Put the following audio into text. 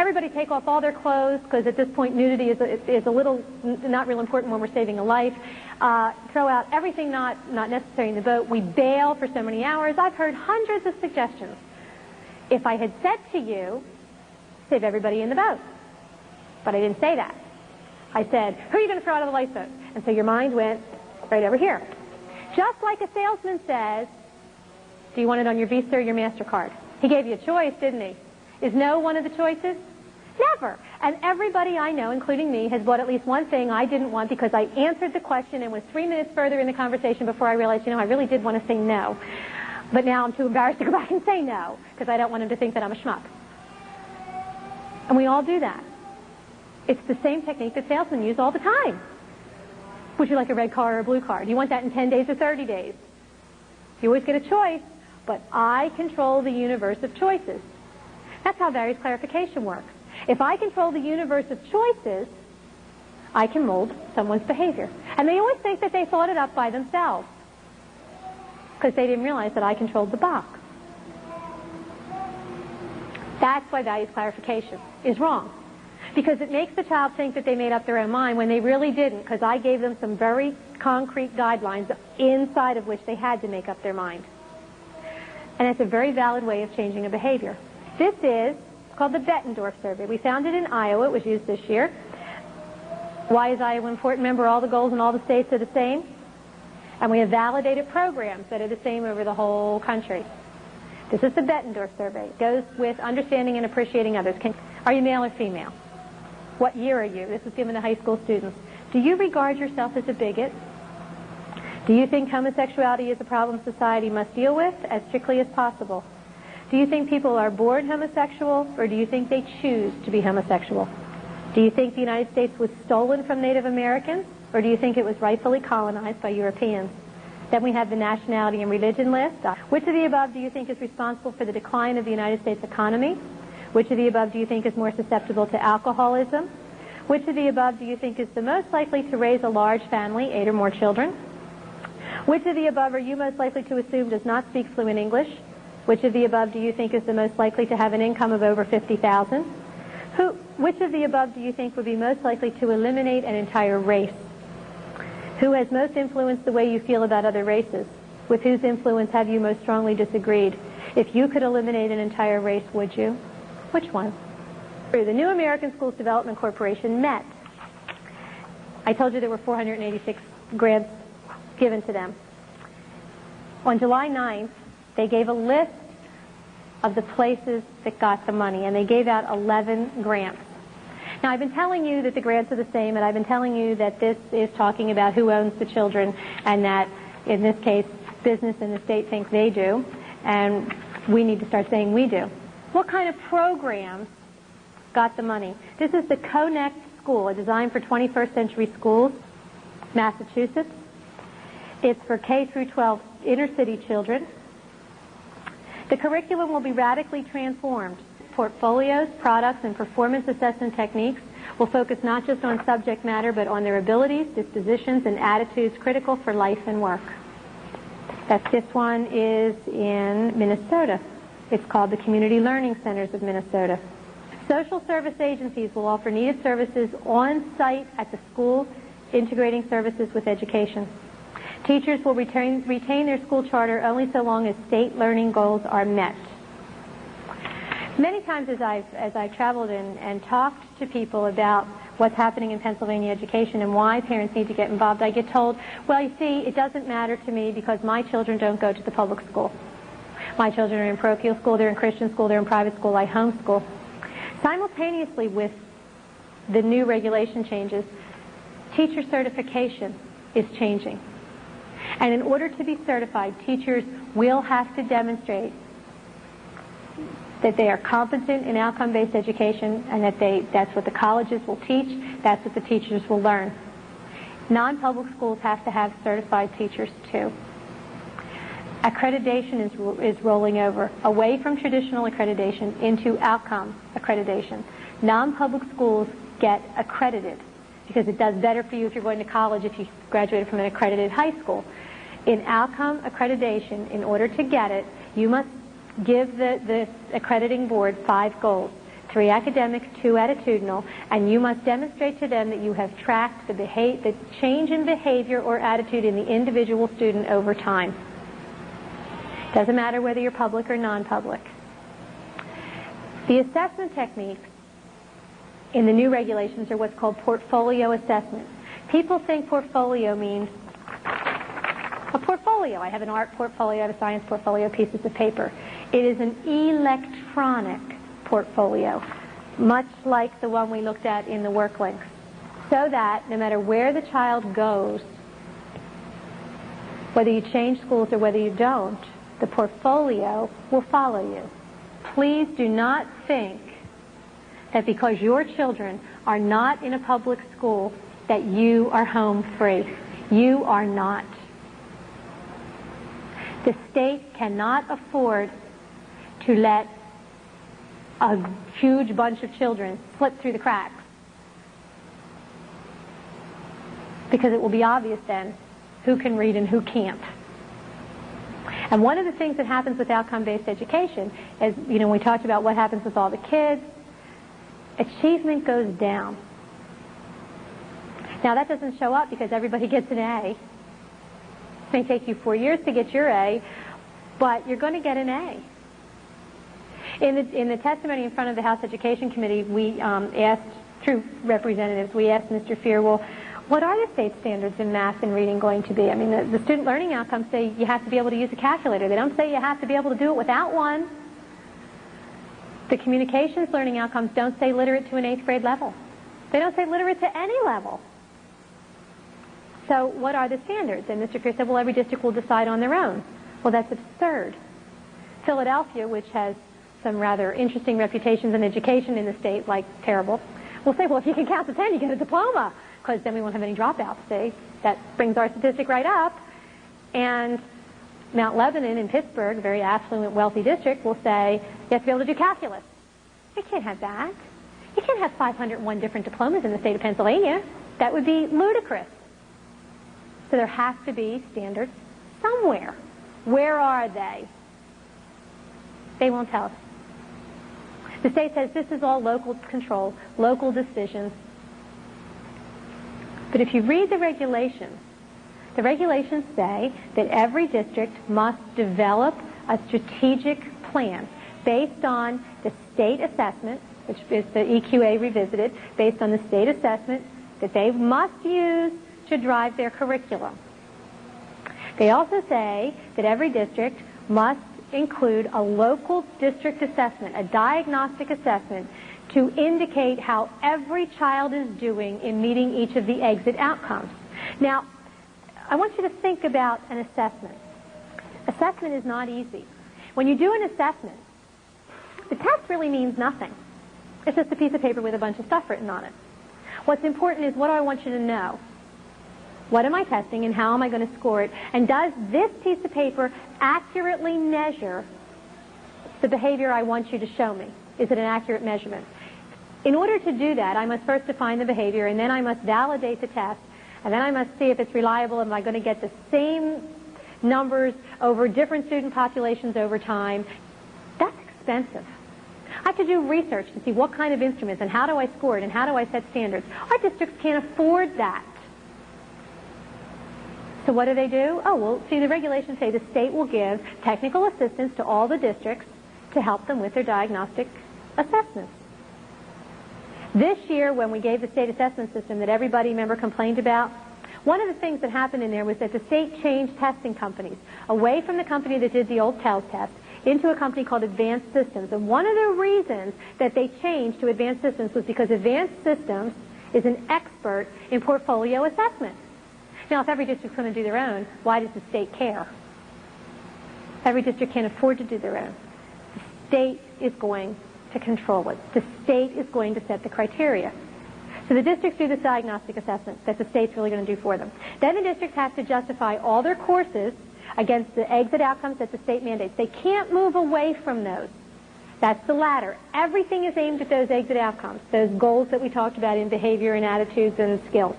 everybody take off all their clothes, because at this point nudity is a little not real important when we're saving a life. Throw out everything not necessary in the boat. We bail for so many hours. I've heard hundreds of suggestions. If I had said to you, save everybody in the boat. But I didn't say that. I said, who are you going to throw out of the lifeboat? And so your mind went right over here. Just like a salesman says, do you want it on your Visa or your MasterCard? He gave you a choice, didn't he? Is no one of the choices? Never. And everybody I know, including me, has bought at least one thing I didn't want because I answered the question and was 3 minutes further in the conversation before I realized, I really did want to say no. But now I'm too embarrassed to go back and say no because I don't want him to think that I'm a schmuck. And we all do that. It's the same technique that salesmen use all the time. Would you like a red card or a blue card? Do you want that in 10 days or 30 days? You always get a choice, but I control the universe of choices. That's how various clarification works. If I control the universe of choices, I can mold someone's behavior. And they always think that they thought it up by themselves because they didn't realize that I controlled the box. That's why values clarification is wrong. Because it makes the child think that they made up their own mind when they really didn't, because I gave them some very concrete guidelines inside of which they had to make up their mind. And it's a very valid way of changing a behavior. This is called the Bettendorf survey. We found it in Iowa. It was used this year. Why is Iowa important? Remember, all the goals in all the states are the same. And we have validated programs that are the same over the whole country. This is the Bettendorf survey. It goes with understanding and appreciating others. Are you male or female? What year are you? This was given to high school students. Do you regard yourself as a bigot? Do you think homosexuality is a problem society must deal with as strictly as possible? Do you think people are born homosexual, or do you think they choose to be homosexual? Do you think the United States was stolen from Native Americans, or do you think it was rightfully colonized by Europeans? Then we have the nationality and religion list. Which of the above do you think is responsible for the decline of the United States economy? Which of the above do you think is more susceptible to alcoholism? Which of the above do you think is the most likely to raise a large family, 8 or more children? Which of the above are you most likely to assume does not speak fluent English? Which of the above do you think is the most likely to have an income of over $50,000? Which of the above do you think would be most likely to eliminate an entire race? Who has most influenced the way you feel about other races? With whose influence have you most strongly disagreed? If you could eliminate an entire race, would you? Which one? The New American Schools Development Corporation met. I told you there were 486 grants given to them. On July 9th, they gave a list of the places that got the money, and they gave out 11 grants. Now, I've been telling you that the grants are the same, and I've been telling you that this is talking about who owns the children, and that, in this case, business and the state think they do, and we need to start saying we do. What kind of programs got the money? This is the Connect School, a design for 21st century schools, Massachusetts. It's for K through 12 inner city children. The curriculum will be radically transformed. Portfolios, products, and performance assessment techniques will focus not just on subject matter, but on their abilities, dispositions, and attitudes critical for life and work. This one is in Minnesota. It's called the Community Learning Centers of Minnesota. Social service agencies will offer needed services on-site at the school, integrating services with education. Teachers will retain their school charter only so long as state learning goals are met. Many times as I've traveled and talked to people about what's happening in Pennsylvania education and why parents need to get involved, I get told, well, you see, it doesn't matter to me because my children don't go to the public school. My children are in parochial school, they're in Christian school, they're in private school, I homeschool. Simultaneously with the new regulation changes, teacher certification is changing. And in order to be certified, teachers will have to demonstrate that they are competent in outcome-based education and that that's what the colleges will teach, that's what the teachers will learn. Non-public schools have to have certified teachers too. Accreditation is rolling over away from traditional accreditation into outcome accreditation. Non-public schools get accredited because it does better for you if you're going to college if you graduated from an accredited high school. In outcome accreditation, in order to get it, you must give the accrediting board 5 goals: 3 academics, 2 attitudinal, and you must demonstrate to them that you have tracked the change in behavior or attitude in the individual student over time. Doesn't matter whether you're public or non-public. The assessment techniques in the new regulations are what's called portfolio assessment. People think portfolio means a portfolio. I have an art portfolio, I have a science portfolio, pieces of paper. It is an electronic portfolio, much like the one we looked at in the work links, so that no matter where the child goes, whether you change schools or whether you don't, the portfolio will follow you. Please do not think that because your children are not in a public school that you are home free. You are not. The state cannot afford to let a huge bunch of children slip through the cracks, because it will be obvious then who can read and who can't. And one of the things that happens with outcome-based education is, we talked about what happens with all the kids. Achievement goes down. Now, that doesn't show up because everybody gets an A. It may take you 4 years to get your A, but you're going to get an A. In the testimony in front of the House Education Committee, we asked, through representatives, we asked Mr. Fear, well, what are the state standards in math and reading going to be? I mean, the student learning outcomes say you have to be able to use a calculator. They don't say you have to be able to do it without one. The communications learning outcomes don't say literate to an 8th grade level. They don't say literate to any level. So what are the standards? And Mr. Fear said, well, every district will decide on their own. Well, that's absurd. Philadelphia, which has some rather interesting reputations in education in the state, like terrible, will say, well, if you can count to 10, you get a diploma, because then we won't have any dropouts. See? That brings our statistic right up. And Mount Lebanon in Pittsburgh, a very affluent, wealthy district, will say, you have to be able to do calculus. You can't have that. You can't have 501 different diplomas in the state of Pennsylvania. That would be ludicrous. So there has to be standards somewhere. Where are they? They won't tell us. The state says this is all local control, local decisions. But if you read the regulations say that every district must develop a strategic plan based on the state assessment, which is the EQA revisited, based on the state assessment that they must use to drive their curriculum. They also say that every district must include a local district assessment, a diagnostic assessment, to indicate how every child is doing in meeting each of the exit outcomes. Now, I want you to think about an assessment. Assessment is not easy. When you do an assessment, the test really means nothing. It's just a piece of paper with a bunch of stuff written on it. What's important is, what do I want you to know? What am I testing and how am I going to score it? And does this piece of paper accurately measure the behavior I want you to show me? Is it an accurate measurement? In order to do that, I must first define the behavior, and then I must validate the test, and then I must see if it's reliable. Am I going to get the same numbers over different student populations over time? That's expensive. I have to do research to see what kind of instruments and how do I score it and how do I set standards. Our districts can't afford that. So what do? Oh, well, see, the regulations say the state will give technical assistance to all the districts to help them with their diagnostic assessments. This year, when we gave the state assessment system that everybody, remember, complained about, one of the things that happened in there was that the state changed testing companies away from the company that did the old TELS test into a company called Advanced Systems. And one of the reasons that they changed to Advanced Systems was because Advanced Systems is an expert in portfolio assessment. Now, if every district's going to do their own, why does the state care? Every district can't afford to do their own. The state is going to control it. The state is going to set the criteria. So the districts do this diagnostic assessment that the state's really going to do for them. Then the districts have to justify all their courses against the exit outcomes that the state mandates. They can't move away from those. That's the ladder. Everything is aimed at those exit outcomes, those goals that we talked about in behavior and attitudes and skills.